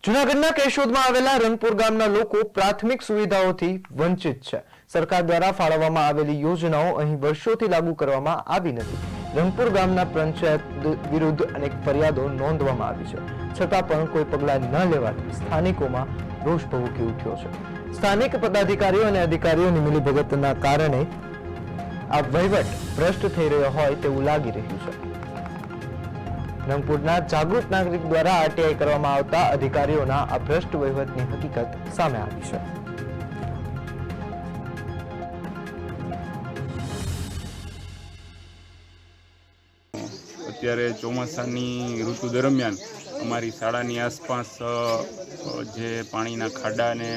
જૂનાગઢના કેશોદમાં આવેલા રંગપુર ગામના લોકો પ્રાથમિક સુવિધાઓથી વંચિત છે। સરકાર દ્વારા ફાળવવામાં આવેલી યોજનાઓ અહીં વર્ષોથી લાગુ કરવામાં આવી નથી। રંગપુર ગામના પંચાયત વિરુદ્ધ અનેક ફરિયાદો નોંધવામાં આવી છે, છતાં પણ કોઈ પગલાં ન લેવાથી સ્થાનિકોમાં રોષ ભભૂકી ઉઠ્યો છે। સ્થાનિક પદાધિકારીઓ અને અધિકારીઓની મિલીભગતના કારણે આ વહીવટ ભ્રષ્ટ થઈ રહ્યો હોય તેવું લાગી રહ્યું છે। રંગપુરના જાગૃત નાગરિક દ્વારા આરટીઆઈ કરવામાં આવતા અધિકારીઓના આ ભ્રષ્ટ વહીવટની હકીકત સામે આવી છે। અત્યારે ચોમાસાની ઋતુ દરમિયાન અમારી શાળાની આસપાસ જે પાણીના ખાડાને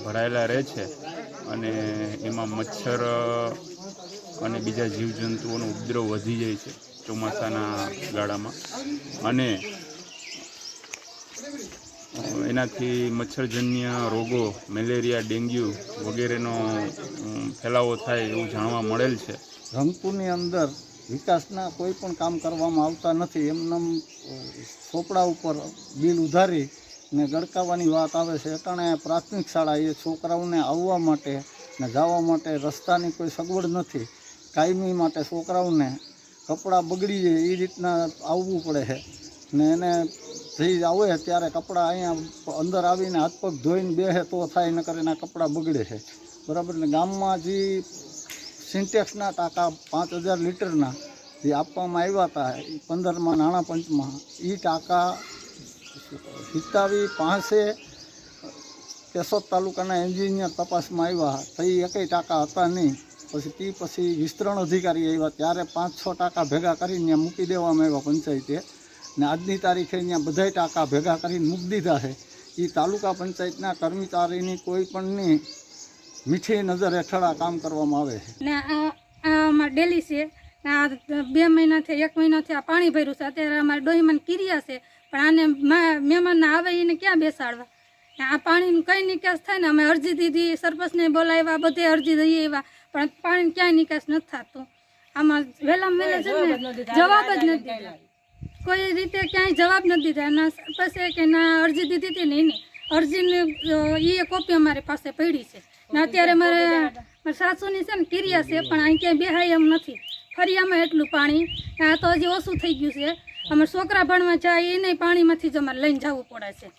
ભરાયેલા રહે છે અને એમાં મચ્છર અને બીજા જીવજંતુઓનો ઉપદ્રવ વધી જાય છે ચોમાસાના ગાળામાં, અને એનાથી મચ્છરજન્ય રોગો, મેલેરિયા, ડેન્ગ્યુ વગેરેનો ફેલાવો થાય એવું જાણવા મળેલ છે। રંગપુરની અંદર વિકાસના કોઈ પણ કામ કરવામાં આવતા નથી। એમનેમ ચોપડા ઉપર બિલ ઉધારી ને ગડકાવવાની વાત આવે છે। અટાણે પ્રાથમિક શાળા એ છોકરાઓને આવવા માટે ને જવા માટે રસ્તાની કોઈ સગવડ નથી। કાયમી માટે છોકરાઓને કપડાં બગડી જાય એ રીતના આવવું પડે છે ને એને જઈ આવે ત્યારે કપડાં અહીંયા અંદર આવીને હાથ પગ ધોઈને બેસે તો થાય, નકર એના કપડાં બગડે છે, બરાબર ને। ગામમાં જે સિન્ટેક્સના ટાંકા 5000 લીટરના જે આપવામાં આવ્યા હતા 15માં નાણાં પંચમાં, એ ટાંકા હિતાવી પાસે કેશોદ તાલુકાના એન્જિનિયર તપાસમાં આવ્યા તો એ એકેય ટાંકા હતા નહીં। પછી વિસ્તરણ અધિકારી આવ્યા ત્યારે 5-6 ટાંકા ભેગા કરીને ત્યાં મૂકી દેવામાં આવ્યા પંચાયતે, ને આજની તારીખે ત્યાં બધાય ટાંકા ભેગા કરીને મૂકી દીધા છે। એ તાલુકા પંચાયતના કર્મચારીની કોઈ પણની મીઠી નજર હેઠળ આ કામ કરવામાં આવે છે ને આ ડેલી છે। આ 2 મહિનાથી 1 મહિનાથી આ પાણી ભર્યું છે। અત્યારે અમારે ડોહીમાં કિરિયા છે, પણ આને મહેમાન આવે એને ક્યાં બેસાડવા? આ પાણીનું કઈ નિકાસ થાય ને? અમે અરજી દીધી, સરપંચને બોલાવ્યા, બધે અરજી દઈએ આવ્યા, પણ પાણી ક્યાંય નિકાસ નથી થતું। આમાં વહેલામાં વહેલા છે ને જવાબ જ નથી દીધા, કોઈ રીતે ક્યાંય જવાબ નથી દીધા। ના સરપંચે કે ના અરજી દીધી હતી ને એની અરજીની એ કોપી અમારી પાસે પડી છે ને અત્યારે મારે સાસુની છે ને કિરિયા છે, પણ અહીં ક્યાંય બેહાય એમ નથી। ફરિયામાં એટલું પાણી, આ તો હજી ઓછું થઈ ગયું છે। અમારે છોકરા ભણવા જાય એને પાણીમાંથી જ અમારે લઈને જવું પડે છે।